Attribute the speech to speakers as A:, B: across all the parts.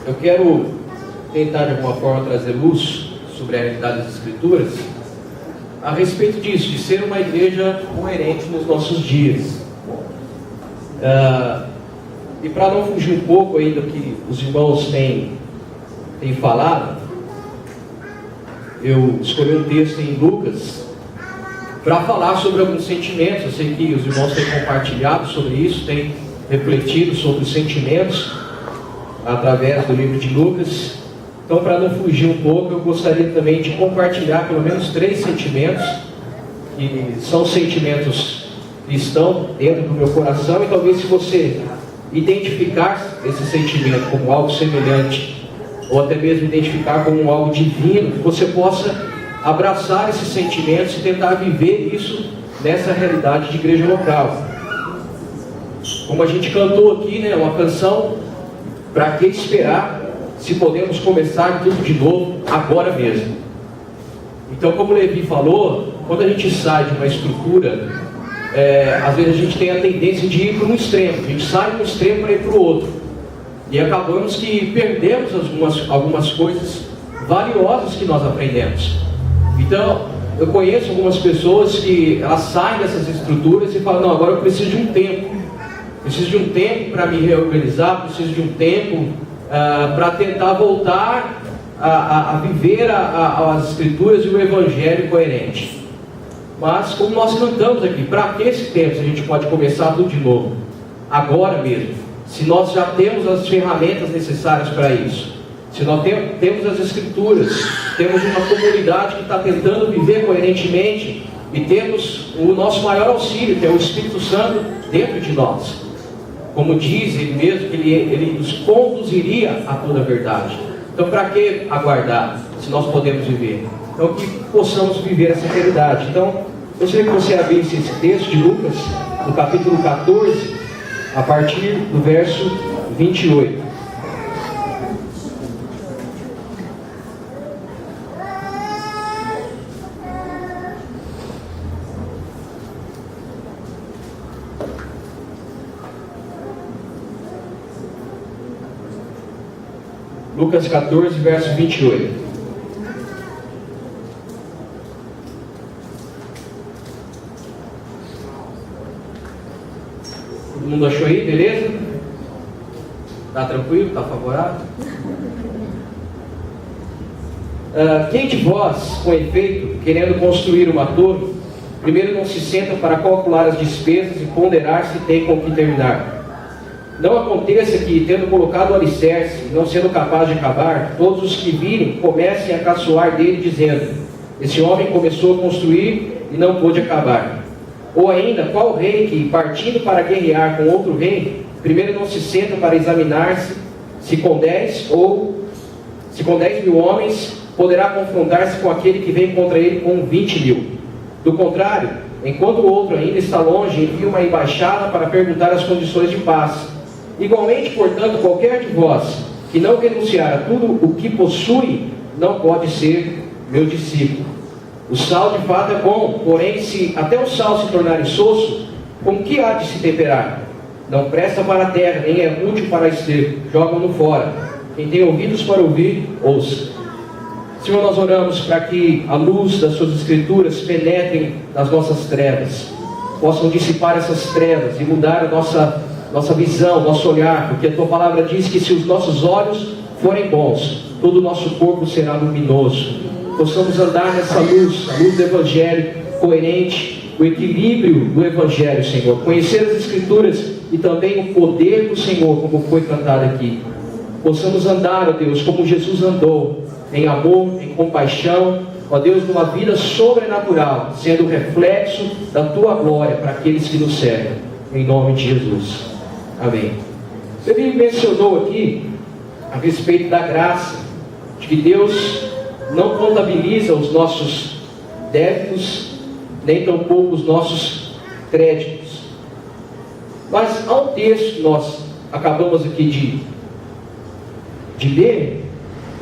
A: Eu quero tentar de alguma forma trazer luz sobre a realidade das Escrituras a respeito disso, de ser uma igreja coerente nos nossos dias. E para não fugir um pouco aí do que os irmãos têm falado, eu escolhi um texto em Lucas para falar sobre alguns sentimentos. Eu sei que os irmãos têm compartilhado sobre isso, têm refletido sobre os sentimentos através do livro de Lucas. Então, para não fugir um pouco, eu gostaria também de compartilhar pelo menos 3 sentimentos, que são sentimentos que estão dentro do meu coração, e talvez se você identificar esse sentimento como algo semelhante, ou até mesmo identificar como algo divino, que você possa abraçar esses sentimentos e tentar viver isso nessa realidade de igreja local. Como a gente cantou aqui, né, uma canção, para que esperar se podemos começar tudo de novo agora mesmo. Então, como o Levi falou, quando a gente sai de uma estrutura, às vezes a gente tem a tendência de ir para um extremo. A gente sai de um extremo para ir para o outro, e acabamos que perdemos algumas coisas valiosas que nós aprendemos. Então, eu conheço algumas pessoas que elas saem dessas estruturas e falam: não, agora eu preciso de um tempo. Preciso de um tempo para me reorganizar, preciso de um tempo para tentar voltar a viver as Escrituras e o Evangelho coerente. Mas, como nós cantamos aqui, para que esse tempo se a gente pode começar tudo de novo? Agora mesmo. Se nós já temos as ferramentas necessárias para isso. Se nós temos as Escrituras, temos uma comunidade que está tentando viver coerentemente, e temos o nosso maior auxílio, que é o Espírito Santo, dentro de nós. Como diz ele mesmo, que ele nos conduziria a toda a verdade. Então, para que aguardar, se nós podemos viver? Então, que possamos viver essa realidade. Então, eu gostaria que você abrisse esse texto de Lucas, no capítulo 14, a partir do verso 28. Lucas 14, verso 28. Todo mundo achou aí? Beleza? Está tranquilo? Está favorável? Quem de vós, com efeito, querendo construir uma torre, primeiro não se senta para calcular as despesas e ponderar se tem com que terminar? Não aconteça que, tendo colocado o alicerce e não sendo capaz de acabar, todos os que virem comecem a caçoar dele, dizendo: esse homem começou a construir e não pôde acabar. Ou ainda, qual rei que, partindo para guerrear com outro rei, primeiro não se senta para examinar-se se com 10 mil homens poderá confrontar-se com aquele que vem contra ele com 20 mil? Do contrário, enquanto o outro ainda está longe, envia uma embaixada para perguntar as condições de paz. Igualmente, portanto, qualquer de vós que não renunciar a tudo o que possui, não pode ser meu discípulo. O sal de fato é bom, porém, se até o sal se tornar insosso, com que há de se temperar? Não presta para a terra, nem é útil para esterco, jogam-no fora. Quem tem ouvidos para ouvir, ouça. Senhor, nós oramos para que a luz das suas Escrituras penetrem nas nossas trevas, possam dissipar essas trevas e mudar a nossa visão, nosso olhar, porque a tua palavra diz que se os nossos olhos forem bons, todo o nosso corpo será luminoso. Possamos andar nessa luz, a luz do Evangelho coerente, o equilíbrio do Evangelho, Senhor. Conhecer as Escrituras e também o poder do Senhor, como foi cantado aqui. Possamos andar, ó Deus, como Jesus andou, em amor, em compaixão, ó Deus, numa vida sobrenatural, sendo reflexo da tua glória para aqueles que nos servem. Em nome de Jesus. Amém. Você mencionou aqui a respeito da graça, de que Deus não contabiliza os nossos débitos, nem tampouco os nossos créditos. Mas há um texto que nós acabamos aqui de ler,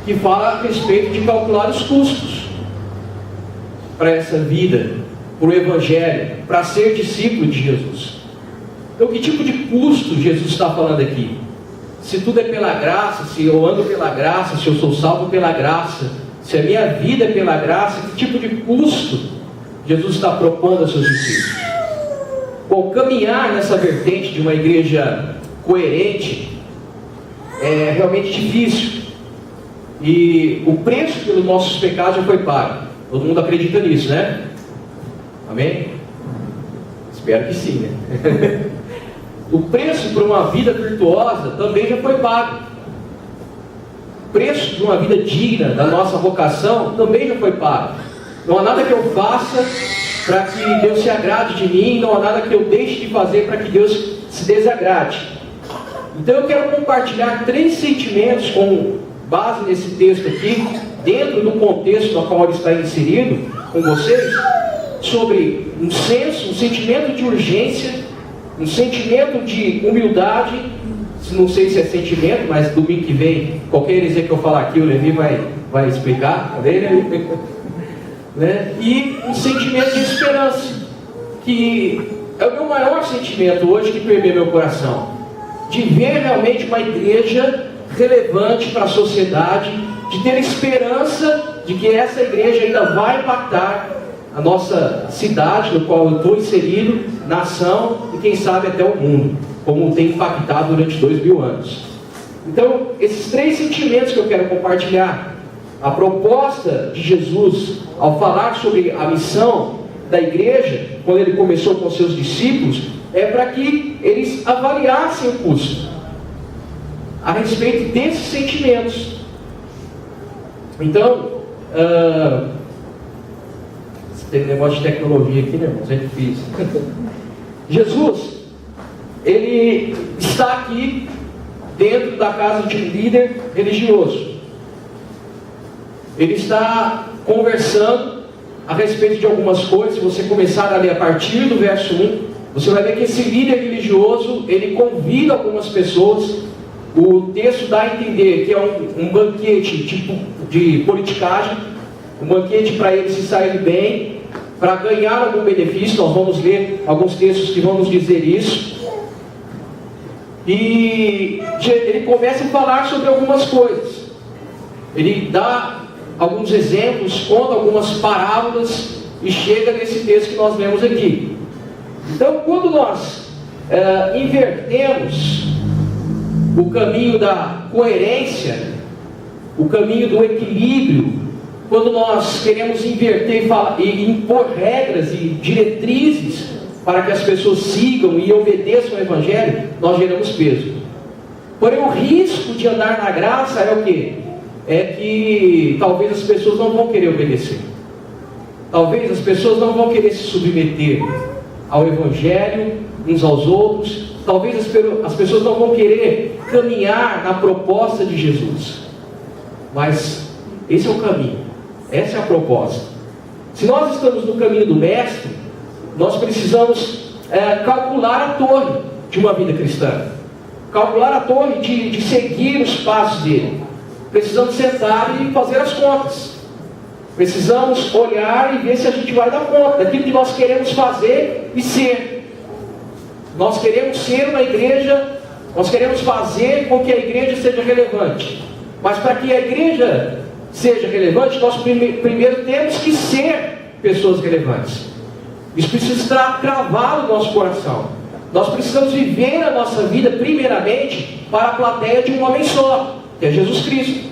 A: que fala a respeito de calcular os custos para essa vida, para o Evangelho, para ser discípulo de Jesus. Então, que tipo de custo Jesus está falando aqui? se tudo é pela graça, se eu ando pela graça, se eu sou salvo pela graça, se a minha vida é pela graça, que tipo de custo Jesus está propondo aos seus discípulos? Bom, caminhar nessa vertente de uma igreja coerente é realmente difícil. E o preço pelos nossos pecados já foi pago. Todo mundo acredita nisso, né? Amém? Espero que sim, né? O preço por uma vida virtuosa também já foi pago. O preço de uma vida digna da nossa vocação também já foi pago. Não há nada que eu faça para que Deus se agrade de mim, não há nada que eu deixe de fazer para que Deus se desagrade. Então eu quero compartilhar 3 sentimentos com base nesse texto aqui, dentro do contexto no qual ele está inserido, com vocês, sobre um sentimento de urgência, um sentimento de humildade, não sei se é sentimento, mas domingo que vem, qualquer heresia que eu falar aqui, o Levi vai explicar, tá vendo, Levi? Né? E um sentimento de esperança, que é o meu maior sentimento hoje que permeia meu coração, de ver realmente uma igreja relevante para a sociedade, de ter esperança de que essa igreja ainda vai impactar a nossa cidade, no qual eu estou inserido, nação e quem sabe até o mundo, como tem impactado durante 2000 anos. Então, esses 3 sentimentos que eu quero compartilhar. A proposta de Jesus, ao falar sobre a missão da igreja, quando ele começou com seus discípulos, é para que eles avaliassem o custo a respeito desses sentimentos. Então, tem negócio de tecnologia aqui, né, irmãos? É difícil. Jesus, ele está aqui dentro da casa de um líder religioso. Ele está conversando a respeito de algumas coisas. Se você começar a ler a partir do verso 1, você vai ver que esse líder religioso, ele convida algumas pessoas. O texto dá a entender que é um banquete tipo de politicagem, um banquete para eles se saírem bem, para ganhar algum benefício. Nós vamos ler alguns textos que vão nos dizer isso. E ele começa a falar sobre algumas coisas. Ele dá alguns exemplos, conta algumas parábolas e chega nesse texto que nós lemos aqui. Então, quando nós invertemos o caminho da coerência, o caminho do equilíbrio, quando nós queremos inverter e impor regras e diretrizes para que as pessoas sigam e obedeçam o Evangelho, nós geramos peso. Porém, o risco de andar na graça é o quê? É que talvez as pessoas não vão querer obedecer. Talvez as pessoas não vão querer se submeter ao Evangelho, uns aos outros. Talvez as pessoas não vão querer caminhar na proposta de Jesus. Mas esse é o caminho, essa é a proposta. Se nós estamos no caminho do Mestre, nós precisamos calcular a torre de uma vida cristã. Calcular a torre de seguir os passos dele. Precisamos sentar e fazer as contas. Precisamos olhar e ver se a gente vai dar conta daquilo que nós queremos fazer e ser. Nós queremos ser uma igreja, nós queremos fazer com que a igreja seja relevante. Mas para que a igreja seja relevante, nós primeiro temos que ser pessoas relevantes. Isso precisa estar cravado no nosso coração. Nós precisamos viver a nossa vida primeiramente para a plateia de um homem só, que é Jesus Cristo.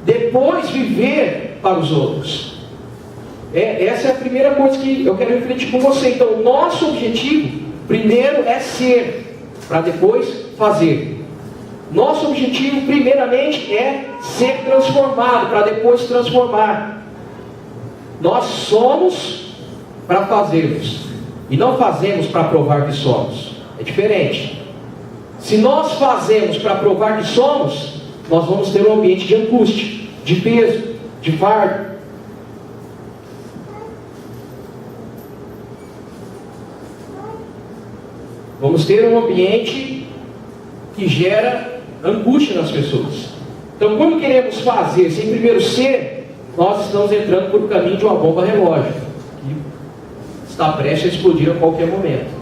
A: Depois viver para os outros. Essa é a primeira coisa que eu quero refletir com você. Então, o nosso objetivo primeiro é ser, para depois fazer. Nosso objetivo primeiramente é ser transformado, para depois transformar. Nós somos para fazermos, e não fazemos para provar que somos. É diferente. Se nós fazemos para provar que somos, nós vamos ter um ambiente de angústia, de peso, de fardo. Vamos ter um ambiente que gera angústia nas pessoas. Então, quando queremos fazer sem primeiro ser, nós estamos entrando por o caminho de uma bomba relógio, que está prestes a explodir a qualquer momento.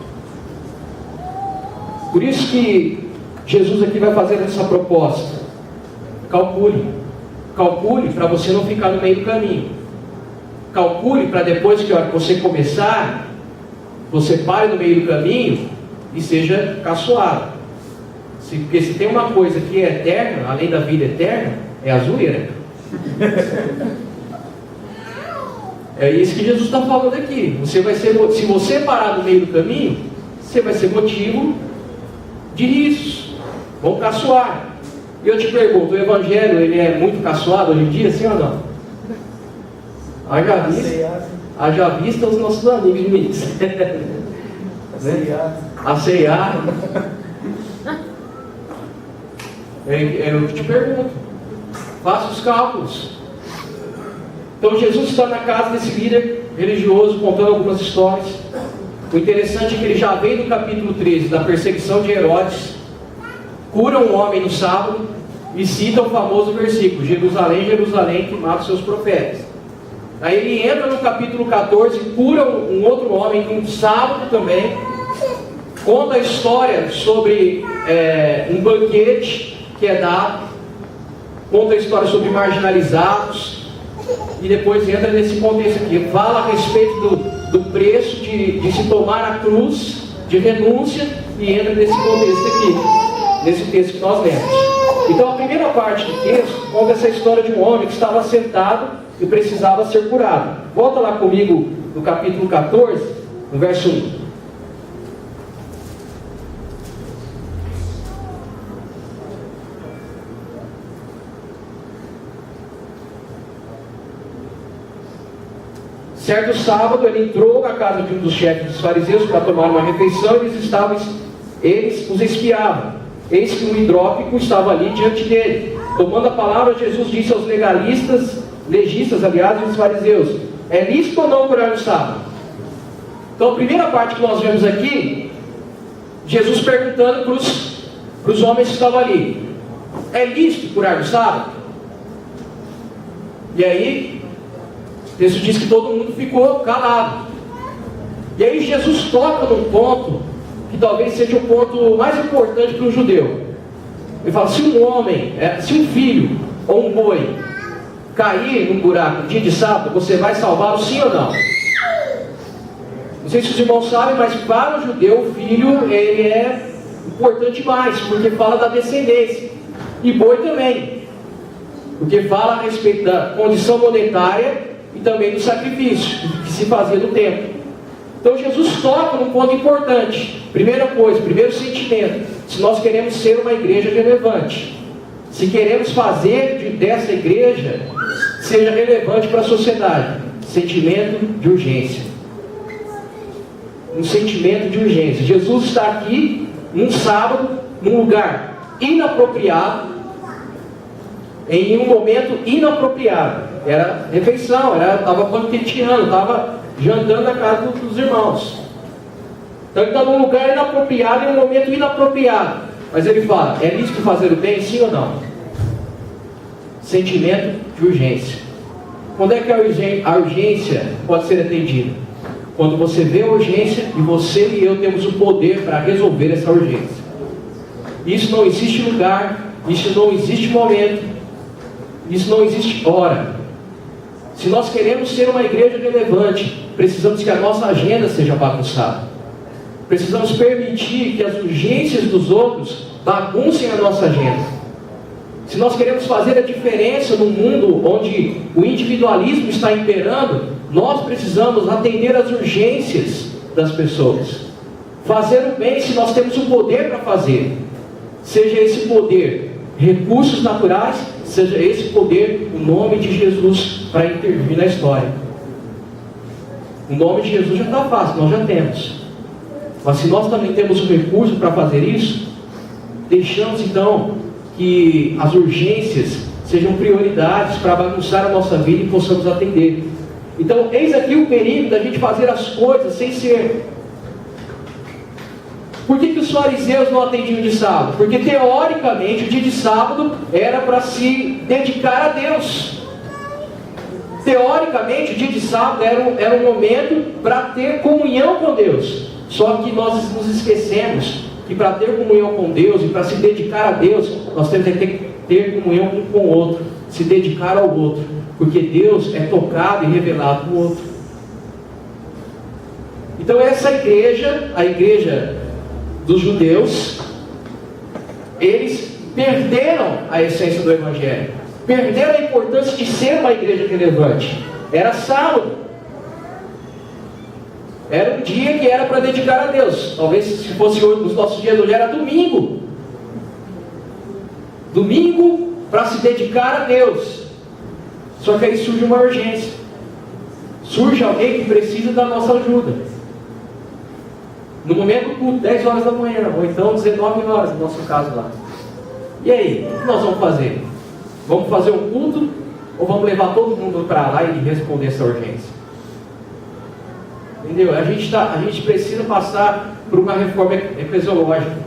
A: Por isso que Jesus aqui vai fazer essa proposta. Calcule. Calcule para você não ficar no meio do caminho. Calcule para depois que você começar, você pare no meio do caminho e seja caçoado. Porque se tem uma coisa que é eterna, além da vida eterna, é a zoeira. É isso que Jesus está falando aqui. Se você parar no meio do caminho, você vai ser motivo de risos. Vão caçoar. E eu te pergunto, o Evangelho ele é muito caçoado hoje em dia, sim ou não? Haja vista os nossos amigos de ministério. A C&A. Eu te pergunto, faça os cálculos. Então Jesus está na casa desse líder religioso, contando algumas histórias. O interessante é que ele já vem do capítulo 13, da perseguição de Herodes, cura um homem no sábado e cita o famoso versículo: Jerusalém, Jerusalém, que mata os seus profetas. Aí ele entra no capítulo 14, cura um outro homem no sábado também, conta a história sobre um banquete que é dado, conta a história sobre marginalizados, e depois entra nesse contexto aqui, fala a respeito do preço de se tomar a cruz, de renúncia, e entra nesse contexto aqui, nesse texto que nós lemos. Então a primeira parte do texto conta essa história de um homem que estava sentado e precisava ser curado. Volta lá comigo no capítulo 14, no verso 1. Certo sábado ele entrou na casa de um dos chefes dos fariseus para tomar uma refeição, e eles os espiavam. Eis que um hidrópico estava ali diante dele. Tomando a palavra, Jesus disse aos legistas, e os fariseus: é lícito ou não curar no sábado? Então a primeira parte que nós vemos aqui, Jesus perguntando para os homens que estavam ali: é lícito curar no sábado? E aí o texto diz que todo mundo ficou calado. E aí Jesus toca num ponto que talvez seja o ponto mais importante para o judeu. Ele fala: se um filho ou um boi cair num buraco no dia de sábado, você vai salvá-lo, sim ou não? Não sei se os irmãos sabem, mas para o judeu o filho ele é importante mais, porque fala da descendência. E boi também, porque fala a respeito da condição monetária e também do sacrifício que se fazia no templo. Então Jesus toca num ponto importante. Primeira coisa, primeiro sentimento: se nós queremos ser uma igreja relevante, se queremos fazer dessa igreja seja relevante para a sociedade, sentimento de urgência. Um sentimento de urgência. Jesus está aqui num sábado, num lugar inapropriado, em um momento inapropriado. Era refeição, estava banqueteando, estava jantando na casa dos irmãos. Então ele está num lugar inapropriado, em um momento inapropriado. Mas ele fala: é lícito fazer o bem, sim ou não? Sentimento de urgência. Quando é que a urgência pode ser atendida? Quando você vê a urgência e você e eu temos o poder para resolver essa urgência. Isso não existe lugar, isso não existe momento, isso não existe hora. Se nós queremos ser uma igreja relevante, precisamos que a nossa agenda seja bagunçada. Precisamos permitir que as urgências dos outros baguncem a nossa agenda. Se nós queremos fazer a diferença no mundo onde o individualismo está imperando, nós precisamos atender às urgências das pessoas. Fazer o bem se nós temos o poder para fazer. Seja esse poder recursos naturais, seja esse poder o nome de Jesus para intervir na história. O nome de Jesus já está fácil, nós já temos. Mas se nós também temos o recurso para fazer isso, deixamos então que as urgências sejam prioridades para bagunçar a nossa vida e possamos atender. Então eis aqui o perigo da gente fazer as coisas sem ser. Por que os fariseus não atendiam de sábado? Porque teoricamente o dia de sábado era para se dedicar a Deus. Teoricamente o dia de sábado era um momento para ter comunhão com Deus. Só que nós nos esquecemos que que para ter comunhão com Deus e para se dedicar a Deus, nós temos que ter comunhão um com o outro, se dedicar ao outro, porque Deus é tocado e revelado no outro. Então essa igreja, a igreja dos judeus, eles perderam a essência do Evangelho, perderam a importância de ser uma igreja relevante. Era sábado, era um dia que era para dedicar a Deus. Talvez se fosse hoje, nos nossos dias hoje, era domingo. Domingo para se dedicar a Deus. Só que aí surge uma urgência. Surge alguém que precisa da nossa ajuda. No momento do culto, 10 horas da manhã, ou então 19 horas, no nosso caso lá. E aí, o que nós vamos fazer? Vamos fazer um culto ou vamos levar todo mundo para lá e responder essa urgência? Entendeu? A gente precisa passar por uma reforma eclesiológica.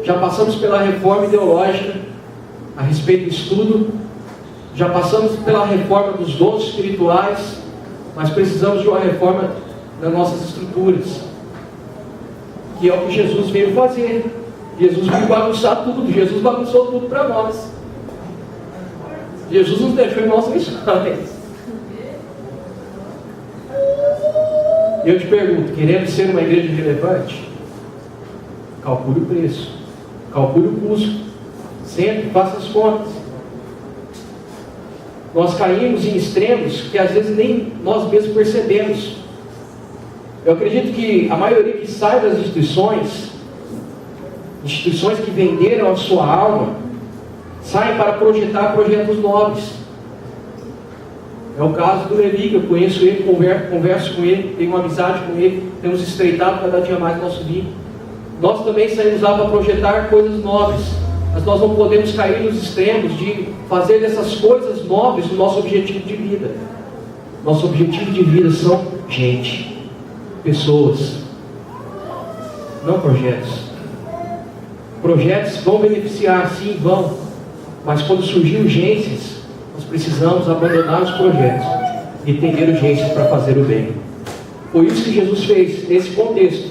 A: Já passamos pela reforma ideológica a respeito do estudo, já passamos pela reforma dos dons espirituais, mas precisamos de uma reforma das nossas estruturas, que é o que Jesus veio fazer. Jesus veio bagunçar tudo, Jesus bagunçou tudo para nós. Jesus nos deixou em maus lençóis. E eu te pergunto, querendo ser uma igreja relevante, calcule o preço, calcule o custo, sempre faça as contas. Nós caímos em extremos que às vezes nem nós mesmos percebemos. Eu acredito que a maioria que sai das instituições que venderam a sua alma, saem para projetar projetos nobres. É o caso do Levi, que eu conheço ele, converso com ele, tenho uma amizade com ele, temos estreitado cada dia mais nosso vínculo. Nós também saímos lá para projetar coisas nobres, mas nós não podemos cair nos extremos de fazer dessas coisas nobres o nosso objetivo de vida. Nosso objetivo de vida são gente, pessoas, não projetos. Projetos vão beneficiar, sim, vão, mas quando surgir urgências, nós precisamos abandonar os projetos e entender urgências para fazer o bem. Foi isso que Jesus fez nesse contexto.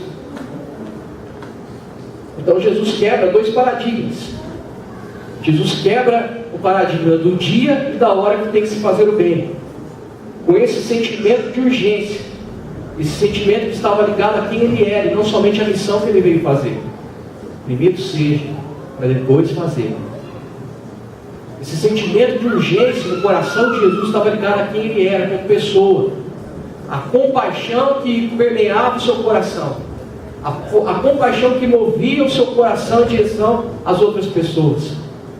A: Então Jesus quebra 2 paradigmas. Jesus quebra o paradigma do dia e da hora que tem que se fazer o bem, com esse sentimento de urgência, esse sentimento que estava ligado a quem ele era e não somente a missão que ele veio fazer. Primeiro seja, para depois fazer. Esse sentimento de urgência no coração de Jesus estava ligado a quem ele era, como pessoa. A compaixão que permeava o seu coração. A compaixão que movia o seu coração em direção às outras pessoas.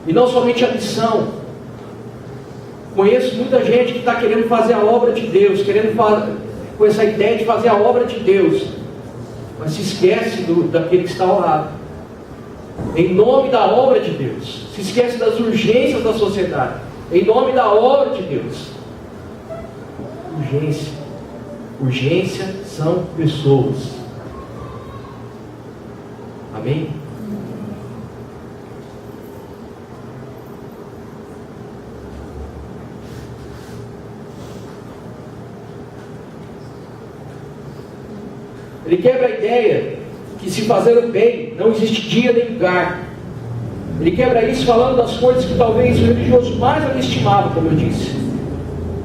A: E não somente a missão. Conheço muita gente que está querendo fazer a obra de Deus, com essa ideia de fazer a obra de Deus, mas se esquece daquele que está ao lado. Em nome da obra de Deus, se esquece das urgências da sociedade, em nome da obra de Deus. Urgência são pessoas. Amém? Ele quebra a ideia que se fazer o bem não existe dia nem lugar. Ele quebra isso falando das coisas que talvez o religioso mais estimava, como eu disse.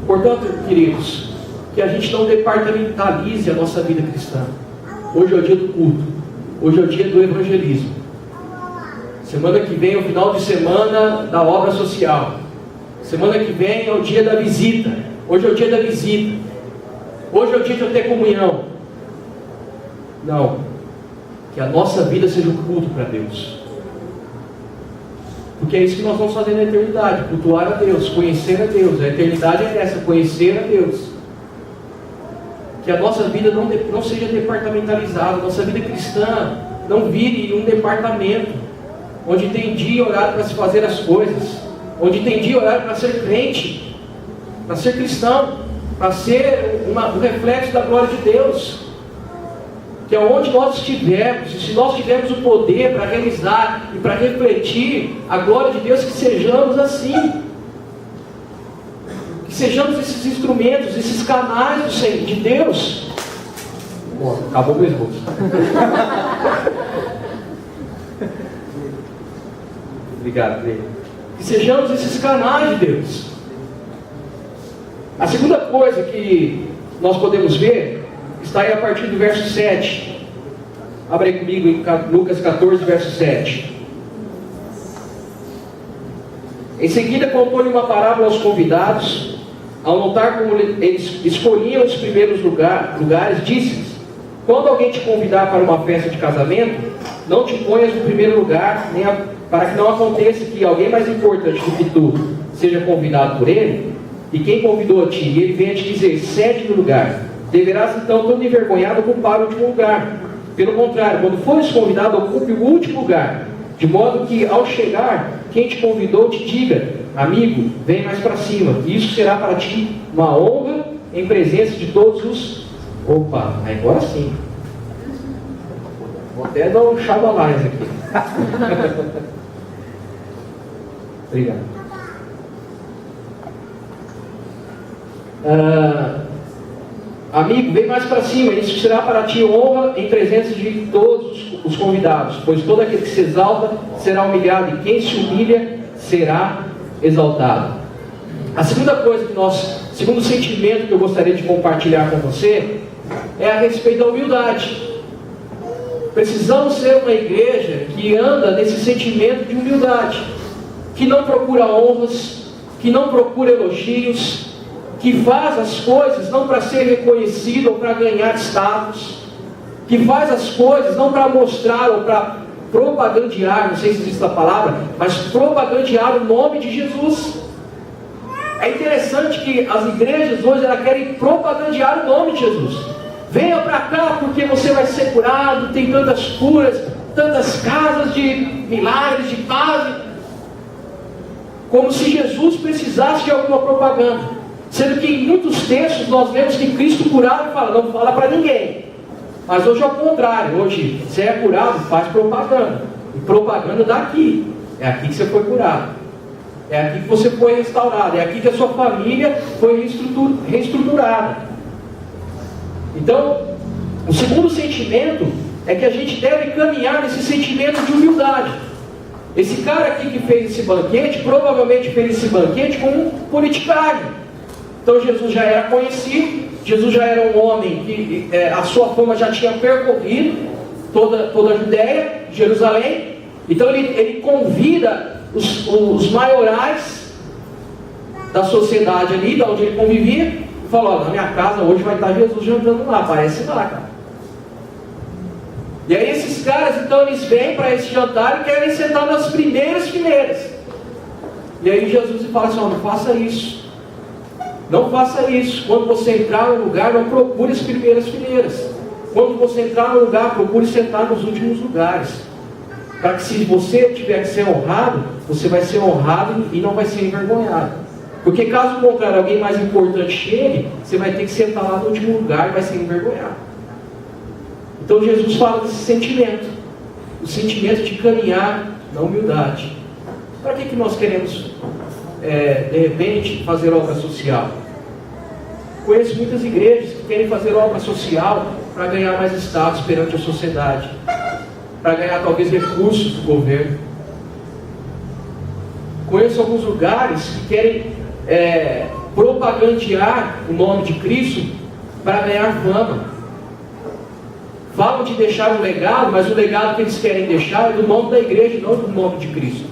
A: Portanto, queridos, que a gente não departamentalize a nossa vida cristã. Hoje é o dia do culto, hoje é o dia do evangelismo. Semana que vem é o final de semana da obra social. Semana que vem é o dia da visita. Hoje é o dia da visita. Hoje é o dia de eu ter comunhão. Não. Que a nossa vida seja um culto para Deus. Porque é isso que nós vamos fazer na eternidade. Cultuar a Deus, conhecer a Deus. A eternidade é essa, conhecer a Deus. Que a nossa vida não seja departamentalizada. A nossa vida cristã não vire um departamento onde tem dia e horário para se fazer as coisas, onde tem dia e horário para ser crente, para ser cristão, para ser um reflexo da glória de Deus. Que aonde nós estivermos, e se nós tivermos o poder para realizar e para refletir a glória de Deus, que sejamos assim. Que sejamos esses instrumentos, esses canais do Senhor, de Deus. Bom, acabou o meu esboço. Obrigado, Cleide. Que sejamos esses canais de Deus. A segunda coisa que nós podemos ver está aí a partir do verso 7. Abra aí comigo em Lucas 14, verso 7. Em seguida contou-lhe uma parábola aos convidados. Ao notar como eles escolhiam os primeiros lugares, disse-lhes: quando alguém te convidar para uma festa de casamento, não te ponhas no primeiro lugar, para que não aconteça que alguém mais importante do que tu seja convidado por ele, e quem convidou a ti, e ele venha te dizer: cede no lugar. Deverás então, todo envergonhado, ocupar o último lugar. Pelo contrário, quando fores convidado, ocupe o último lugar, de modo que, ao chegar, quem te convidou te diga: amigo, vem mais para cima. Isso será para ti uma honra em presença de todos os... Opa, agora sim. Vou até dar um chavalais aqui. Obrigado. Amigo, vem mais para cima. Isso será para ti honra em presença de todos os convidados, pois todo aquele que se exalta será humilhado, e quem se humilha será exaltado. A segunda coisa segundo sentimento que eu gostaria de compartilhar com você é a respeito da humildade. Precisamos ser uma igreja que anda nesse sentimento de humildade, que não procura honras, que não procura elogios, que faz as coisas não para ser reconhecido ou para ganhar status, que faz as coisas não para mostrar ou para propagandear, não sei se existe a palavra, mas propagandear o nome de Jesus. É interessante que as igrejas hoje elas querem propagandear o nome de Jesus. Venha para cá porque você vai ser curado, tem tantas curas, tantas casas de milagres, de paz. Como se Jesus precisasse de alguma propaganda. Sendo que em muitos textos nós vemos que Cristo curado e fala: não fala para ninguém. Mas hoje é o contrário. Hoje, se é curado, faz propaganda. E propaganda daqui. É aqui que você foi curado. É aqui que você foi restaurado. É aqui que a sua família foi reestruturada. Então, o segundo sentimento é que a gente deve caminhar nesse sentimento de humildade. Esse cara aqui que fez esse banquete, provavelmente fez esse banquete com um politicagem. Então Jesus já era conhecido, Jesus já era um homem que a sua fama já tinha percorrido toda a Judéia, Jerusalém. Então ele convida os maiorais da sociedade ali, da onde ele convivia, e fala: ó, na minha casa hoje vai estar Jesus jantando lá, aparece lá, cara. E aí esses caras, então, eles vêm para esse jantar e querem sentar nas primeiras fileiras. E aí Jesus fala assim: ó, não faça isso. Não faça isso. Quando você entrar no lugar, não procure as primeiras fileiras. Quando você entrar no lugar, procure sentar nos últimos lugares. Para que, se você tiver que ser honrado, você vai ser honrado e não vai ser envergonhado. Porque caso contrário, alguém mais importante chegue, você vai ter que sentar lá no último lugar e vai ser envergonhado. Então Jesus fala desse sentimento. O sentimento de caminhar na humildade. Para que nós queremos de repente fazer obra social? Conheço muitas igrejas que querem fazer obra social para ganhar mais status perante a sociedade, para ganhar talvez recursos do governo. Conheço alguns lugares que querem propagandear o nome de Cristo para ganhar fama. Falam de deixar um legado, mas o legado que eles querem deixar é do nome da igreja, não do nome de Cristo.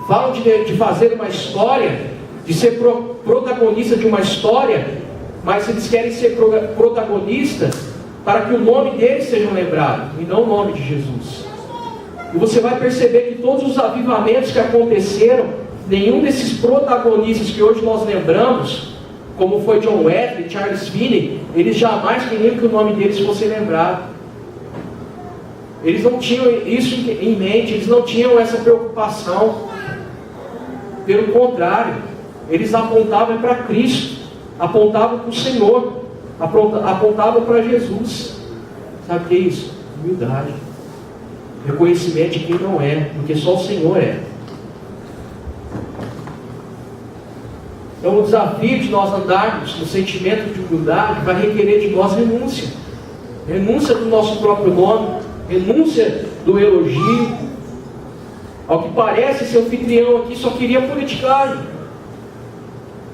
A: Falam de fazer uma história, de ser protagonista de uma história, mas eles querem ser protagonistas para que o nome deles seja lembrado, e não o nome de Jesus. E você vai perceber que todos os avivamentos que aconteceram, nenhum desses protagonistas que hoje nós lembramos, como foi John Wesley, Charles Finney, eles jamais queriam que o nome deles fosse lembrado. Eles não tinham isso em mente, eles não tinham essa preocupação. Pelo contrário, eles apontavam para Cristo, apontavam para o Senhor, apontavam para Jesus. Sabe o que é isso? Humildade. Reconhecimento de quem não é, porque só o Senhor é. Então o desafio de nós andarmos no sentimento de humildade vai requerer de nós renúncia. Renúncia do nosso próprio nome, renúncia do elogio, Ao que parece, esse anfitrião aqui só queria politicagem.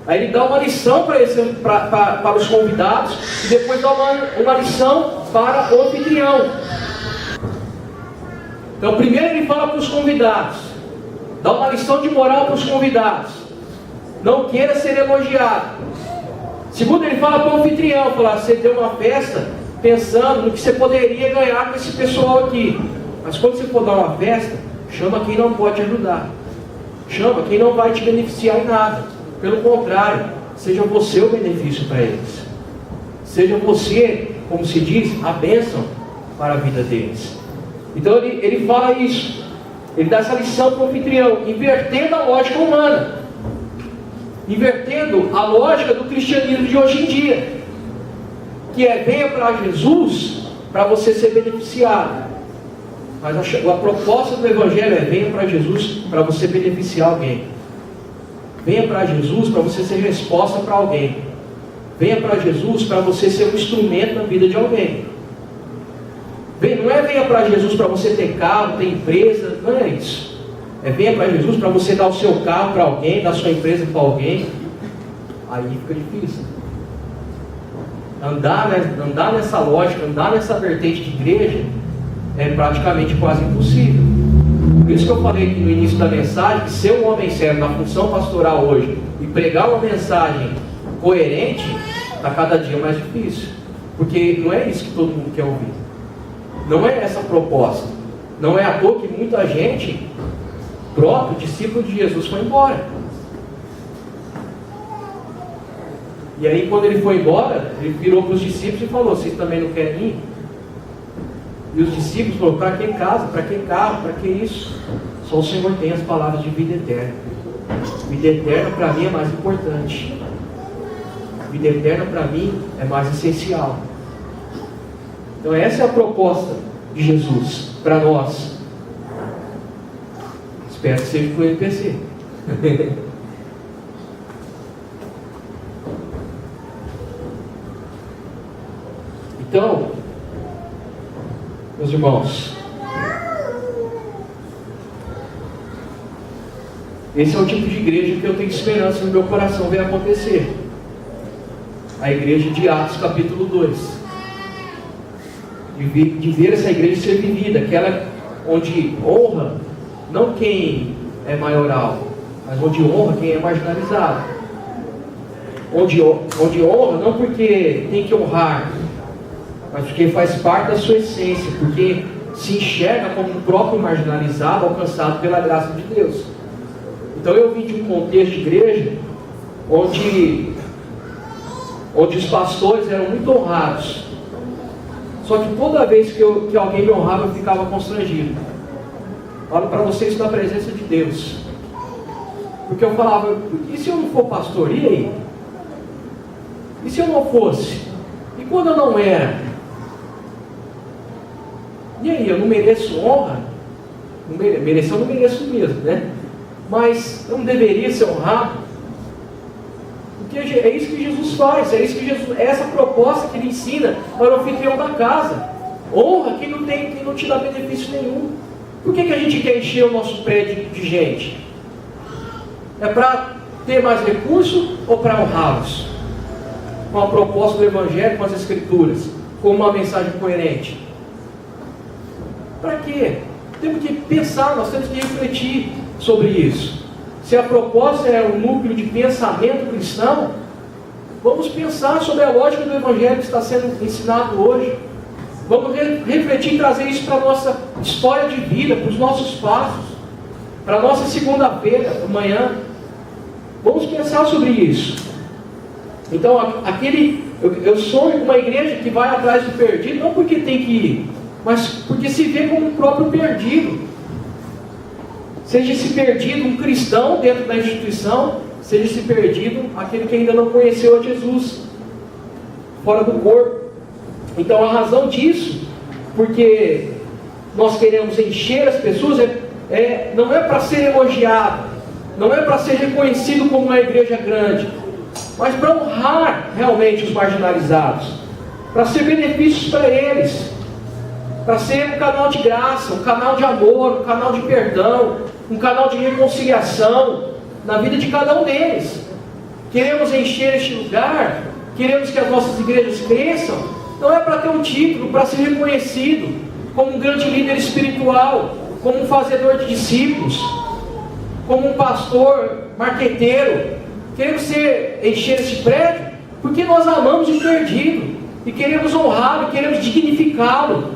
A: Aí ele dá uma lição para os convidados e depois dá uma lição para o anfitrião. Então primeiro ele fala para os convidados, dá uma lição de moral para os convidados. Não queira ser elogiado. Segundo ele fala para o anfitrião, fala, você deu uma festa pensando no que você poderia ganhar com esse pessoal aqui. Mas quando você for dar uma festa, chama quem não pode ajudar. Chama quem não vai te beneficiar em nada. Pelo contrário, seja você o benefício para eles. Seja você, como se diz, a bênção para a vida deles. Então ele fala isso. Ele dá essa lição para o anfitrião, invertendo a lógica humana. Invertendo a lógica do cristianismo de hoje em dia. Que é, venha para Jesus para você ser beneficiado. Mas a proposta do Evangelho é, venha para Jesus para você beneficiar alguém. Venha para Jesus para você ser resposta para alguém. Venha para Jesus para você ser um instrumento na vida de alguém. Não é venha para Jesus para você ter carro, ter empresa, não é isso. É venha para Jesus para você dar o seu carro para alguém, dar a sua empresa para alguém. Aí fica difícil. Andar nessa lógica, andar nessa vertente de igreja é praticamente quase impossível. Por isso que eu falei aqui no início da mensagem que ser um homem sério na função pastoral hoje e pregar uma mensagem coerente está cada dia mais difícil. Porque não é isso que todo mundo quer ouvir. Não é essa a proposta. Não é à toa que muita gente, próprio discípulo de Jesus, foi embora. E aí quando ele foi embora, ele virou para os discípulos e falou, vocês também não querem ir? E os discípulos falaram, para que casa, para que carro, para que isso? Só o Senhor tem as palavras de vida eterna. Vida eterna para mim é mais importante. Vida eterna para mim é mais essencial. Então essa é a proposta de Jesus para nós. Espero que seja para o NPC. Então, meus irmãos, esse é o tipo de igreja que eu tenho esperança no meu coração ver acontecer. A igreja de Atos capítulo 2. De ver essa igreja ser vivida, aquela onde honra não quem é maioral, mas onde honra quem é marginalizado. Onde honra não porque tem que honrar, mas porque faz parte da sua essência, porque se enxerga como um próprio marginalizado alcançado pela graça de Deus. Então eu vim de um contexto de igreja onde os pastores eram muito honrados. Só que toda vez que alguém me honrava, eu ficava constrangido. Falo para vocês da presença de Deus. Porque eu falava, e se eu não for pastor, e aí? E se eu não fosse? E quando eu não era? E aí, eu não mereço honra? Merecer eu não mereço mesmo, né? Mas eu não deveria ser honrado? Porque é isso que Jesus faz, é essa proposta que ele ensina para o anfitrião da casa. Honra quem não te dá benefício nenhum. Por que a gente quer encher o nosso prédio de gente? É para ter mais recurso ou para honrá-los? Com a proposta do Evangelho, com as Escrituras, com uma mensagem coerente. Para quê? Temos que pensar, nós temos que refletir sobre isso. Se a proposta é um núcleo de pensamento cristão, vamos pensar sobre a lógica do Evangelho que está sendo ensinado hoje. Vamos refletir e trazer isso para a nossa história de vida, para os nossos passos, para a nossa segunda-feira, amanhã. Vamos pensar sobre isso. Então, eu sonho uma igreja que vai atrás do perdido, não porque tem que ir, mas porque se vê como um próprio perdido. Seja esse perdido um cristão dentro da instituição, seja esse perdido aquele que ainda não conheceu a Jesus, fora do corpo. Então a razão disso, porque nós queremos encher as pessoas, não é para ser elogiado, não é para ser reconhecido como uma igreja grande, mas para honrar realmente os marginalizados, para ser benefícios para eles, para ser um canal de graça, um canal de amor, um canal de perdão, um canal de reconciliação na vida de cada um deles. Queremos encher este lugar, queremos que as nossas igrejas cresçam, não é para ter um título, para ser reconhecido como um grande líder espiritual, como um fazedor de discípulos, como um pastor marqueteiro. Queremos encher esse prédio porque nós amamos o perdido e queremos honrá-lo, queremos dignificá-lo.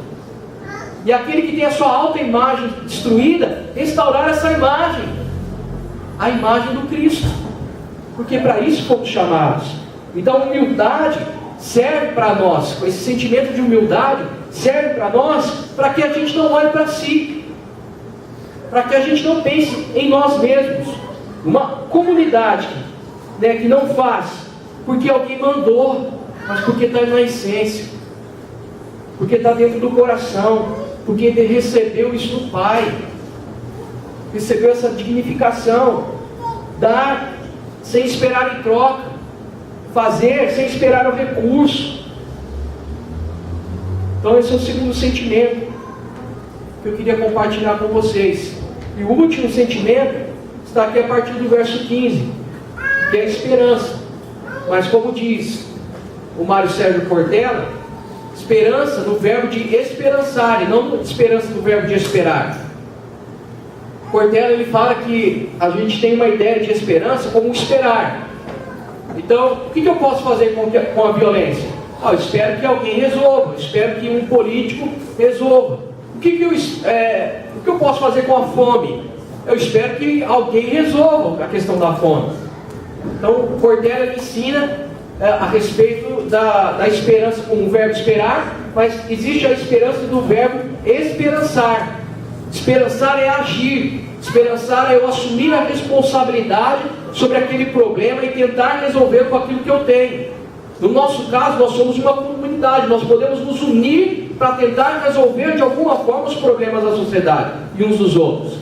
A: E aquele que tem a sua alta imagem destruída, restaurar essa imagem, a imagem do Cristo, porque para isso fomos chamados. Então a humildade serve para nós, esse sentimento de humildade serve para nós, para que a gente não olhe para si, para que a gente não pense em nós mesmos. Uma comunidade, né, que não faz porque alguém mandou, mas porque está na essência, porque está dentro do coração, porque ele recebeu isso do Pai, recebeu essa dignificação, dar sem esperar em troca, fazer sem esperar o recurso. Então esse é o segundo sentimento que eu queria compartilhar com vocês. E o último sentimento está aqui a partir do verso 15, que é a esperança. Mas como diz o Mário Sérgio Cortella, esperança no verbo de esperançar, e não esperança no verbo de esperar. Cortella, ele fala que a gente tem uma ideia de esperança como esperar. Então, o que eu posso fazer com a violência? Eu espero que alguém resolva, eu espero que um político resolva. O que eu posso fazer com a fome? Eu espero que alguém resolva a questão da fome. Então, o Cortella ensina a respeito da esperança como o verbo esperar, mas existe a esperança do verbo esperançar. Esperançar é agir, esperançar é eu assumir a responsabilidade sobre aquele problema e tentar resolver com aquilo que eu tenho. No nosso caso, nós somos uma comunidade, nós podemos nos unir para tentar resolver de alguma forma os problemas da sociedade e uns dos outros.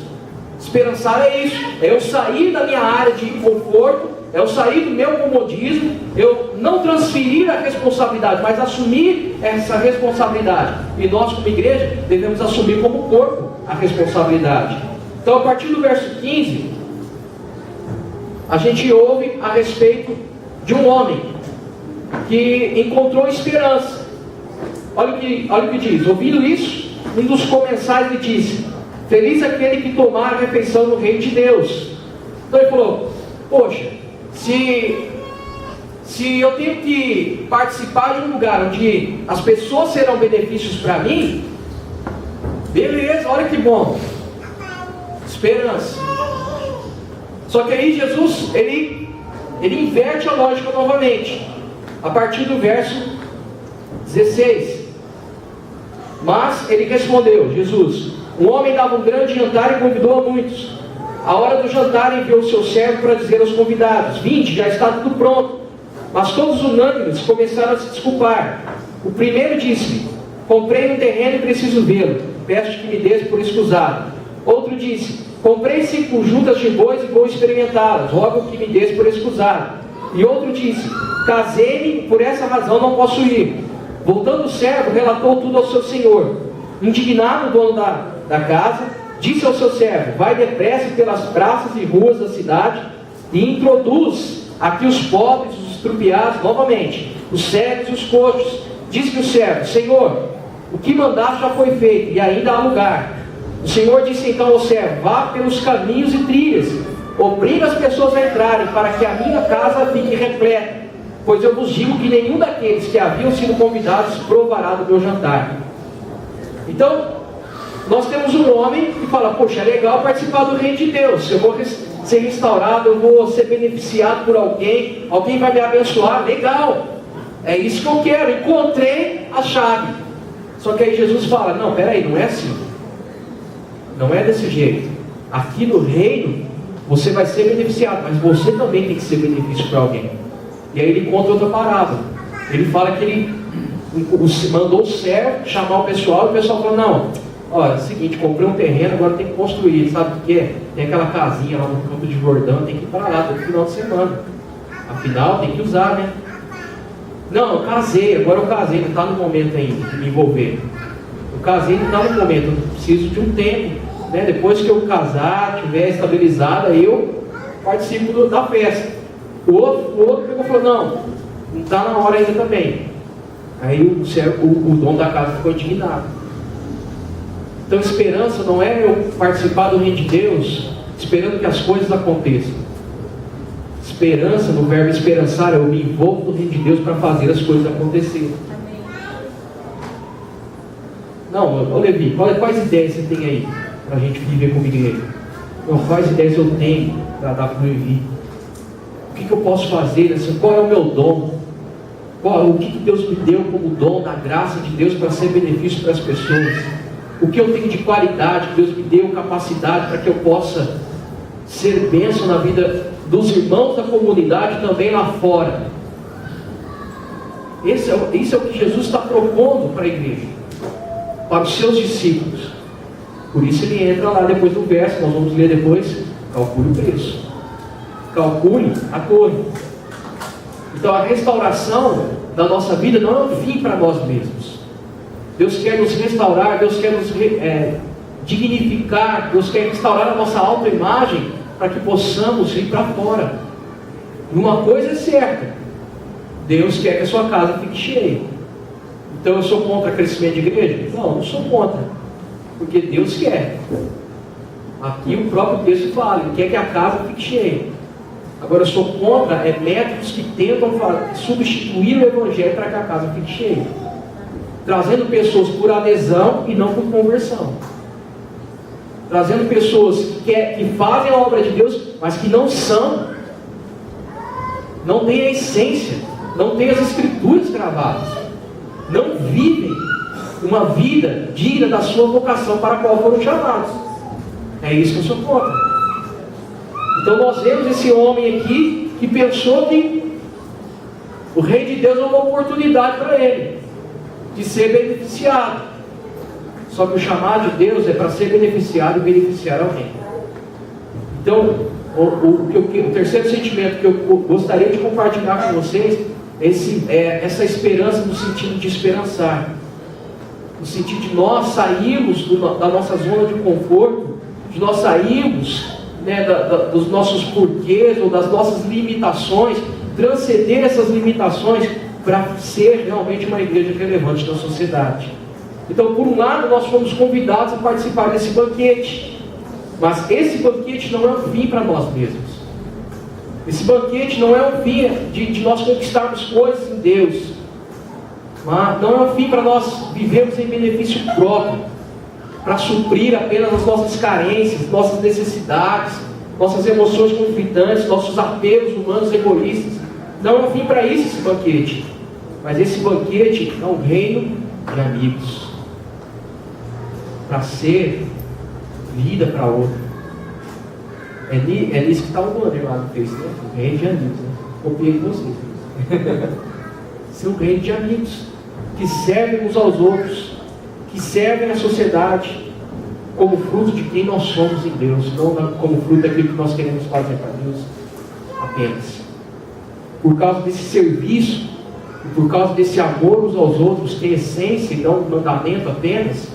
A: Esperançar é isso, é eu sair da minha área de conforto, é eu sair do meu comodismo, eu não transferir a responsabilidade, mas assumir essa responsabilidade. E nós, como igreja, devemos assumir como corpo a responsabilidade. Então, a partir do verso 15, a gente ouve a respeito de um homem que encontrou esperança. Olha o que diz. Ouvindo isso, um dos comensais lhe disse: feliz aquele que tomar a refeição no reino de Deus. Então ele falou: poxa, se eu tenho que participar de um lugar onde as pessoas serão benefícios para mim, beleza, olha que bom. Esperança. Só que aí Jesus, ele inverte a lógica novamente. A partir do verso 16. Mas ele respondeu, Jesus: um homem dava um grande jantar e convidou a muitos. A hora do jantar enviou o seu servo para dizer aos convidados: vinde, já está tudo pronto. Mas todos unânimes começaram a se desculpar. O primeiro disse-lhe: comprei um terreno e preciso vê-lo, peço que me dês por escusado. Outro disse: comprei 5 juntas de bois e vou experimentá-las, rogo que me dês por escusado. E outro disse: casei-me, por essa razão não posso ir. Voltando o servo, relatou tudo ao seu senhor. Indignado o dono da casa, disse ao seu servo: vai depressa pelas praças e ruas da cidade e introduz aqui os pobres, os estrupiados novamente, os cegos e os coxos. Disse-lhe o servo: Senhor, o que mandaste já foi feito, e ainda há lugar. O Senhor disse então ao servo: vá pelos caminhos e trilhas, obriga as pessoas a entrarem, para que a minha casa fique repleta. Pois eu vos digo que nenhum daqueles que haviam sido convidados provará do meu jantar. Então, nós temos um homem que fala: poxa, é legal participar do reino de Deus, eu vou ser restaurado, eu vou ser beneficiado por alguém vai me abençoar, legal, é isso que eu quero, encontrei a chave. Só que aí Jesus fala: não, peraí, não é assim, não é desse jeito. Aqui no reino você vai ser beneficiado, mas você também tem que ser benefício para alguém. E aí ele conta outra parábola. Ele fala que ele mandou o servo chamar o pessoal, e o pessoal falou: não, olha, é o seguinte, comprei um terreno, agora tem que construir, sabe o que é? Tem aquela casinha lá no Campo de Jordão, tem que ir para lá todo final de semana, afinal tem que usar, né? Não, eu casei, agora eu casei, não está no momento ainda de me envolver. Eu casei, não está no momento, eu preciso de um tempo né, depois que eu casar, tiver estabilizada, eu participo da festa. O outro pegou e falou, não está na hora ainda também. Aí o dono da casa ficou indignado. Então esperança não é eu participar do reino de Deus esperando que as coisas aconteçam. Esperança, no verbo esperançar, eu me envolvo no reino de Deus para fazer as coisas acontecerem. Não, Levi, quais ideias você tem aí para a gente viver como igreja? Não, quais ideias eu tenho para dar para o Levi? O que eu posso fazer? Assim, qual é o meu dom? O que Deus me deu como dom da graça de Deus para ser benefício para as pessoas? O que eu tenho de qualidade que Deus me deu capacidade para que eu possa ser bênção na vida dos irmãos da comunidade também lá fora? Isso é o que Jesus está propondo para a igreja, para os seus discípulos. Por isso ele entra lá depois do verso, nós vamos ler depois, calcule o preço, calcule a torre. Então a restauração da nossa vida não é um fim para nós mesmos. Deus quer nos restaurar, Deus quer nos dignificar, Deus quer restaurar a nossa autoimagem para que possamos ir para fora. E uma coisa é certa, Deus quer que a sua casa fique cheia. Então eu sou contra crescimento de igreja? Não sou contra, porque Deus quer. Aqui o próprio texto fala, Ele quer que a casa fique cheia. Agora eu sou contra métodos que tentam substituir o Evangelho para que a casa fique cheia, trazendo pessoas por adesão e não por conversão, trazendo pessoas que fazem a obra de Deus, mas que não têm a essência, não têm as escrituras gravadas, não vivem uma vida digna da sua vocação para a qual foram chamados. É isso que eu sou contra. Então nós vemos esse homem aqui que pensou que o reino de Deus é uma oportunidade para ele de ser beneficiado. Só que o chamado de Deus é para ser beneficiado e beneficiar alguém. Então o terceiro sentimento que eu gostaria de compartilhar com vocês é essa esperança no sentido de esperançar, no sentido de nós sairmos da nossa zona de conforto, de nós sairmos dos nossos porquês ou das nossas limitações, transcender essas limitações para ser realmente uma igreja relevante na sociedade. Então, por um lado, nós fomos convidados a participar desse banquete, mas esse banquete não é um fim para nós mesmos. Esse banquete não é um fim de nós conquistarmos coisas em Deus, mas não é um fim para nós vivermos em benefício próprio, para suprir apenas as nossas carências, nossas necessidades, nossas emoções conflitantes, nossos apelos humanos egoístas. Não é um fim para isso esse banquete, mas esse banquete é um reino de amigos, para ser vida para outro. É nisso que está o banner lá no Facebook, né? O reino de amigos, né? Copiei de vocês. Ser um reino de amigos que servem uns aos outros, que servem a sociedade como fruto de quem nós somos em Deus, não como fruto daquilo que nós queremos fazer para Deus apenas. Por causa desse serviço, e por causa desse amor uns aos outros, que é essência e não um mandamento apenas,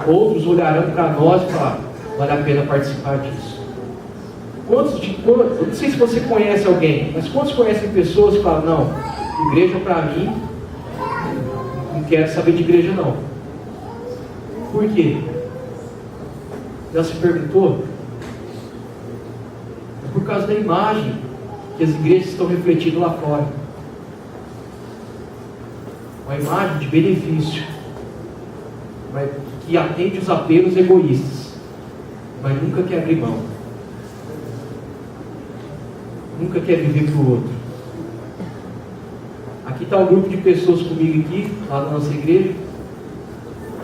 A: outros olharão para nós e falarão, vale a pena participar disso. Eu não sei se você conhece alguém, mas quantos conhecem pessoas que falam, não, igreja para mim, não quero saber de igreja não. Por quê? Já se perguntou? É por causa da imagem que as igrejas estão refletindo lá fora. Uma imagem de benefício, que atende os apelos egoístas, mas nunca quer abrir mão, nunca quer viver para o outro. Aqui está um grupo de pessoas comigo aqui, lá na nossa igreja,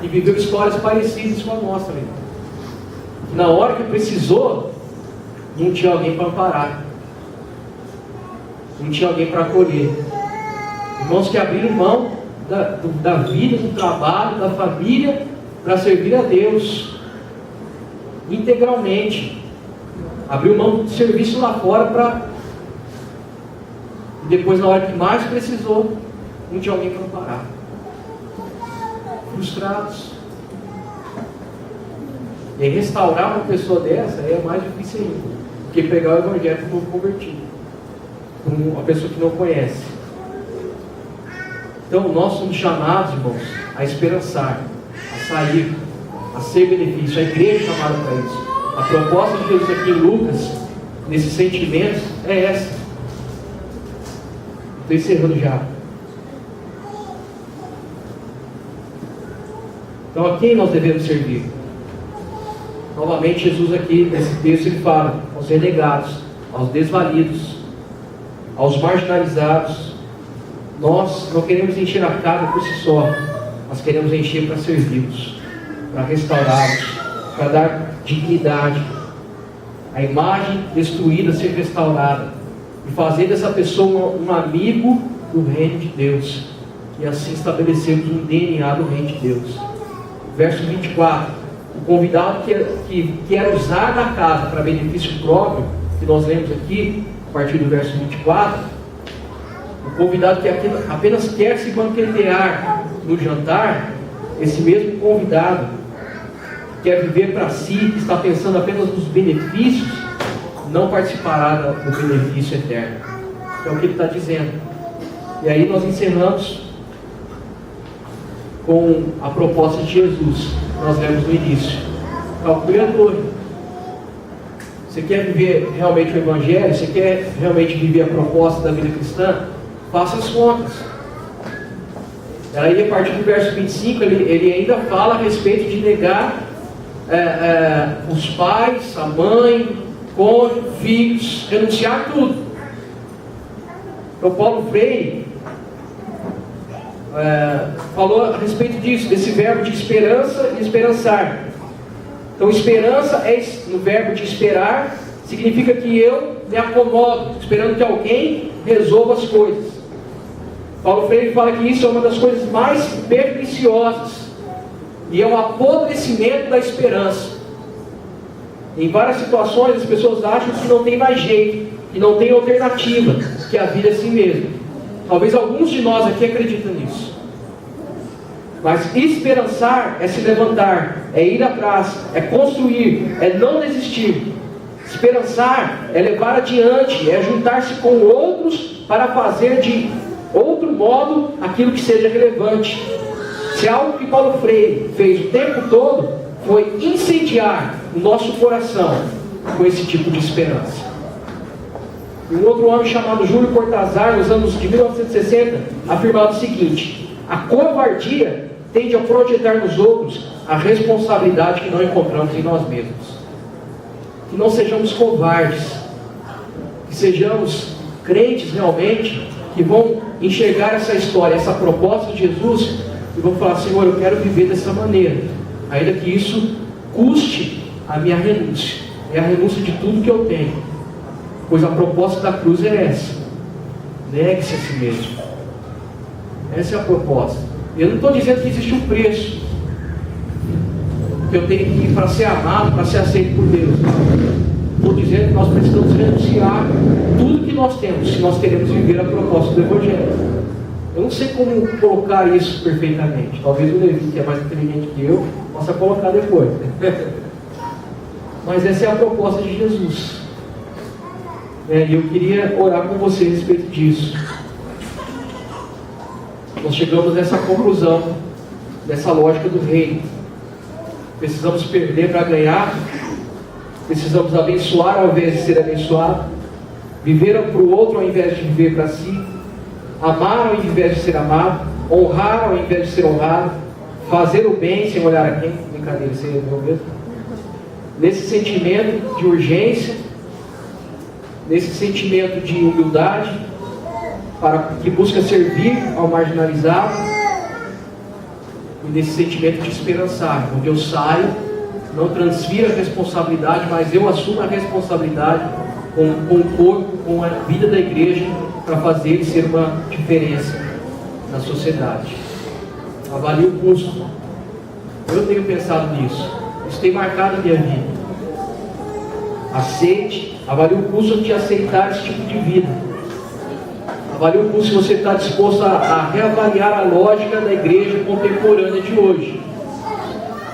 A: que viveu histórias parecidas com a nossa também. Na hora que precisou, não tinha alguém para amparar, não tinha alguém para acolher. Irmãos que abriram mão da vida, do trabalho, da família, para servir a Deus integralmente. Abriu mão do serviço lá fora e depois, na hora que mais precisou, não tinha alguém para amparar. Frustrados. E aí restaurar uma pessoa dessa é mais difícil ainda, do que pegar o evangelho do novo convertido, uma pessoa que não conhece. Então nós somos chamados, irmãos, a esperançar, a sair, a ser benefício. A igreja é chamada para isso. A proposta de Jesus aqui em Lucas, nesses sentimentos, é essa. Estou encerrando já. Então a quem nós devemos servir? Novamente Jesus aqui nesse texto ele fala aos renegados, aos desvalidos, aos marginalizados. Nós não queremos encher a casa por si só, nós queremos encher para servi-los, para restaurá-los, para dar dignidade, a imagem destruída ser restaurada e fazer dessa pessoa um amigo do reino de Deus, e assim estabelecermos um DNA do reino de Deus. Verso 24: o convidado que quer usar da casa para benefício próprio, que nós lemos aqui, a partir do verso 24, o convidado que apenas quer se banquetear no jantar, esse mesmo convidado que quer viver para si, que está pensando apenas nos benefícios, não participará do benefício eterno. É o que ele está dizendo. E aí nós encerramos com a proposta de Jesus, que nós lemos no início. Calcule a torre. Você quer viver realmente o Evangelho? Você quer realmente viver a proposta da vida cristã? Faça as contas. Aí a partir do verso 25 ele ainda fala a respeito de negar os pais, a mãe, cônjuge, filhos, renunciar a tudo. Então Paulo Freire falou a respeito disso, desse verbo de esperança e esperançar. Então esperança no verbo de esperar significa que eu me acomodo, esperando que alguém resolva as coisas. Paulo Freire fala que isso é uma das coisas mais perniciosas e é um apodrecimento da esperança. Em várias situações as pessoas acham que não tem mais jeito, que não tem alternativa, que a vida é assim mesmo. Talvez alguns de nós aqui acreditam nisso. Mas esperançar é se levantar, é ir atrás, é construir, é não desistir. Esperançar é levar adiante, é juntar-se com outros para fazer de outro modo aquilo que seja relevante. Se algo que Paulo Freire fez o tempo todo foi incendiar o nosso coração com esse tipo de esperança. E um outro homem chamado Júlio Cortázar, nos anos de 1960, afirmava o seguinte: a covardia tende a projetar nos outros a responsabilidade que não encontramos em nós mesmos. Que não sejamos covardes, que sejamos crentes realmente, que vão enxergar essa história, essa proposta de Jesus, e vão falar: Senhor, eu quero viver dessa maneira, ainda que isso custe a minha renúncia, é a renúncia de tudo que eu tenho, pois a proposta da cruz é essa: negue-se a si mesmo. Essa é a proposta. Eu não estou dizendo que existe um preço que eu tenho que ir para ser amado, para ser aceito por Deus. Estou dizendo que nós precisamos renunciar tudo que nós temos, se nós queremos viver a proposta do Evangelho. Eu não sei como colocar isso perfeitamente. Talvez o Levi, que é mais inteligente que eu, possa colocar depois. Mas essa é a proposta de Jesus. E eu queria orar com você a respeito disso. Nós chegamos nessa conclusão, nessa lógica do reino. Precisamos perder para ganhar. Precisamos abençoar ao invés de ser abençoado. Viver para o outro ao invés de viver para si. Amar ao invés de ser amado. Honrar ao invés de ser honrado. Fazer o bem sem olhar a quem. Brincadeira, isso aí é meu mesmo. Nesse sentimento de urgência, nesse sentimento de humildade, que busca servir ao marginalizado, e nesse sentimento de esperançar, onde eu saio, não transfiro a responsabilidade, mas eu assumo a responsabilidade com o corpo, com a vida da igreja, para fazer ele ser uma diferença na sociedade. Avalie o custo. Eu tenho pensado nisso. Isso tem marcado a minha vida. Aceite, avalie o custo de aceitar esse tipo de vida. Avalie o custo se você está disposto a reavaliar a lógica da igreja contemporânea de hoje.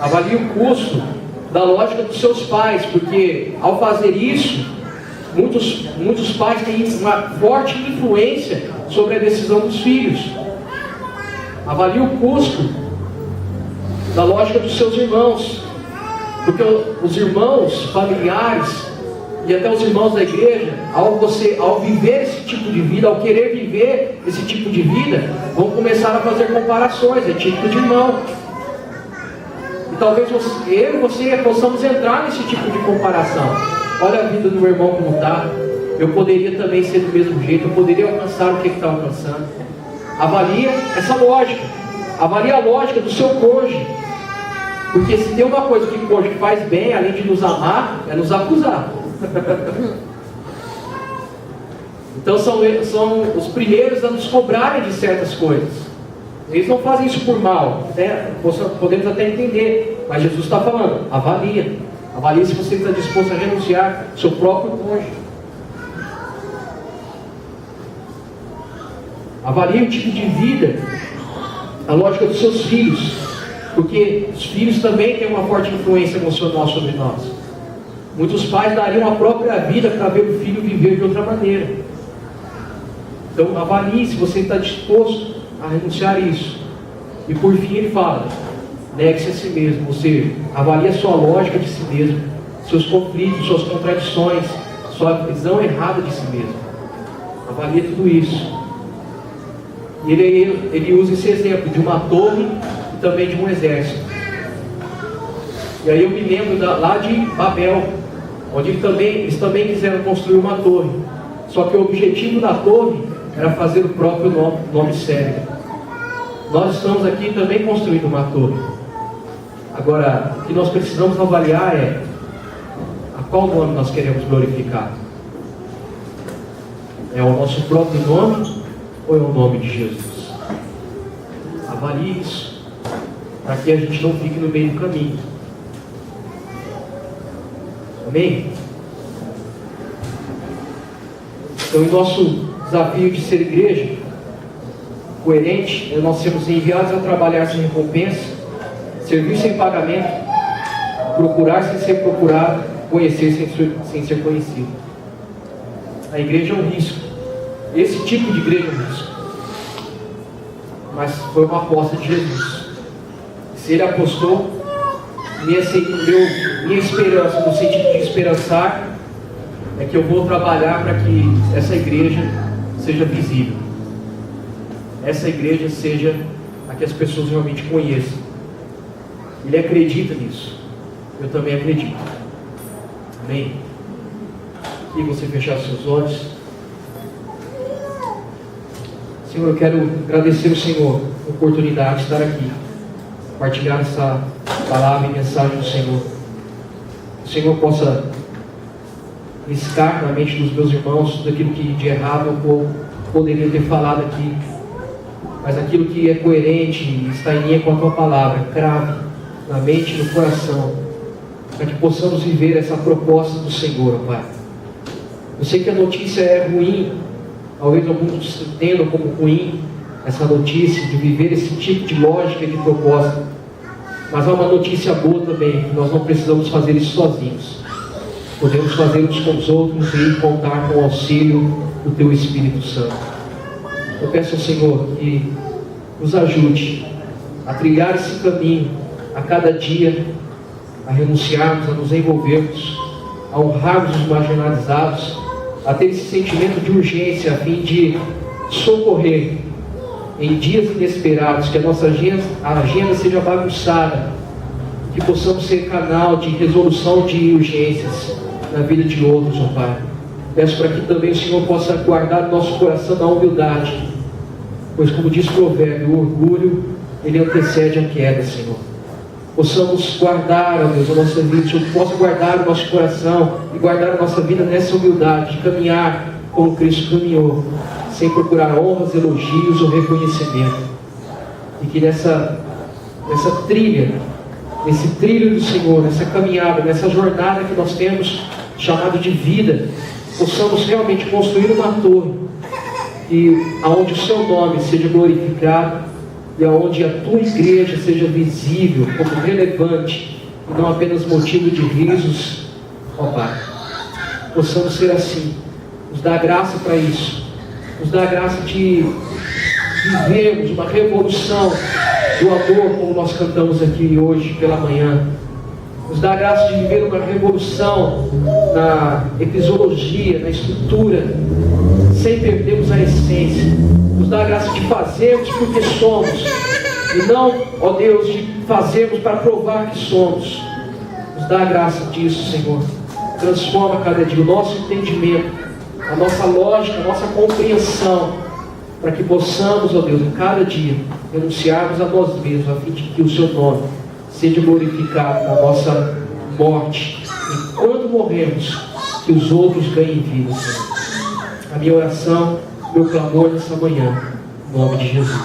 A: Avalie o custo da lógica dos seus pais, porque ao fazer isso, muitos pais têm uma forte influência sobre a decisão dos filhos. Avalie o custo da lógica dos seus irmãos, porque os irmãos familiares e até os irmãos da igreja, ao viver esse tipo de vida, ao querer viver esse tipo de vida, vão começar a fazer comparações, é típico de irmão. E talvez eu e você possamos entrar nesse tipo de comparação. Olha a vida do meu irmão como está, eu poderia também ser do mesmo jeito, eu poderia alcançar o que ele está alcançando. Avalia essa lógica, avalia a lógica do seu cônjuge, porque se tem uma coisa que o cônjuge faz bem, além de nos amar, é nos acusar. Então são os primeiros a nos cobrarem de certas coisas. Eles não fazem isso por mal, né? Podemos até entender, mas Jesus está falando, avalie se você está disposto a renunciar ao seu próprio cônjuge. Avalie o tipo de vida, a lógica dos seus filhos, porque os filhos também têm uma forte influência emocional sobre nós. Muitos pais dariam a própria vida para ver o filho viver de outra maneira. Então avalie se você está disposto a renunciar a isso. E por fim ele fala, negue-se a si mesmo. Ou seja, avalie a sua lógica de si mesmo, seus conflitos, suas contradições, sua visão errada de si mesmo. Avalie tudo isso. E ele usa esse exemplo de uma torre e também de um exército. E aí eu me lembro lá de Babel, onde eles também quiseram construir uma torre. Só que o objetivo da torre era fazer o próprio nome célebre. Nós estamos aqui também construindo uma torre. Agora, o que nós precisamos avaliar é a qual nome nós queremos glorificar. É o nosso próprio nome ou é o nome de Jesus? Avalie isso, para que a gente não fique no meio do caminho. Amém? Então, o nosso desafio de ser igreja coerente é nós sermos enviados a trabalhar sem recompensa, servir sem pagamento, procurar sem ser procurado, conhecer sem ser conhecido. A igreja é um risco. Esse tipo de igreja é um risco. Mas foi uma aposta de Jesus. Se ele apostou, minha esperança, no sentido de esperançar, é que eu vou trabalhar para que essa igreja seja visível. Essa igreja seja a que as pessoas realmente conheçam. Ele acredita nisso. Eu também acredito. Amém? E você fechar seus olhos. Senhor, eu quero agradecer ao Senhor a oportunidade de estar aqui, compartilhar essa palavra e mensagem do Senhor. Que o Senhor possa riscar na mente dos meus irmãos tudo aquilo que de errado eu poderia ter falado aqui, mas aquilo que é coerente e está em linha com a Tua palavra, crave na mente e no coração, para que possamos viver essa proposta do Senhor, Pai. Eu sei que a notícia é ruim, talvez alguns entendam como ruim essa notícia de viver esse tipo de lógica e de propósito, mas há uma notícia boa também, que nós não precisamos fazer isso sozinhos. Podemos fazer uns com os outros e contar com o auxílio do Teu Espírito Santo. Eu peço ao Senhor que nos ajude a trilhar esse caminho a cada dia, a renunciarmos, a nos envolvermos, a honrarmos os marginalizados, a ter esse sentimento de urgência a fim de socorrer em dias inesperados, que a nossa agenda seja bagunçada, que possamos ser canal de resolução de urgências na vida de outros, ó Pai. Peço para que também o Senhor possa guardar no nosso coração a humildade, pois como diz o provérbio, o orgulho, ele antecede a queda, Senhor. Possamos guardar, ó Deus, a nossa vida, o Senhor possa guardar o nosso coração e guardar a nossa vida nessa humildade, de caminhar como Cristo caminhou, sem procurar honras, elogios ou reconhecimento. E que nessa trilha, nesse trilho do Senhor, nessa caminhada, nessa jornada que nós temos chamado de vida, possamos realmente construir uma torre e aonde o Seu nome seja glorificado e aonde a Tua igreja seja visível como relevante e não apenas motivo de risos, ó Pai. Possamos ser assim. Nos dá graça para isso. Nos dá graça de vivermos uma revolução do amor, como nós cantamos aqui hoje pela manhã. Nos dá a graça de viver uma revolução na episiologia, na estrutura, sem perdermos a essência. Nos dá a graça de fazermos porque somos, e não, ó Deus, de fazermos para provar que somos. Nos dá a graça disso, Senhor. Transforma cada dia o nosso entendimento, a nossa lógica, a nossa compreensão, para que possamos, ó Deus, em cada dia, renunciarmos a nós mesmos, a fim de que o Seu nome seja glorificado na nossa morte. E quando morremos, que os outros ganhem vida, Senhor. A minha oração, meu clamor nessa manhã, em nome de Jesus.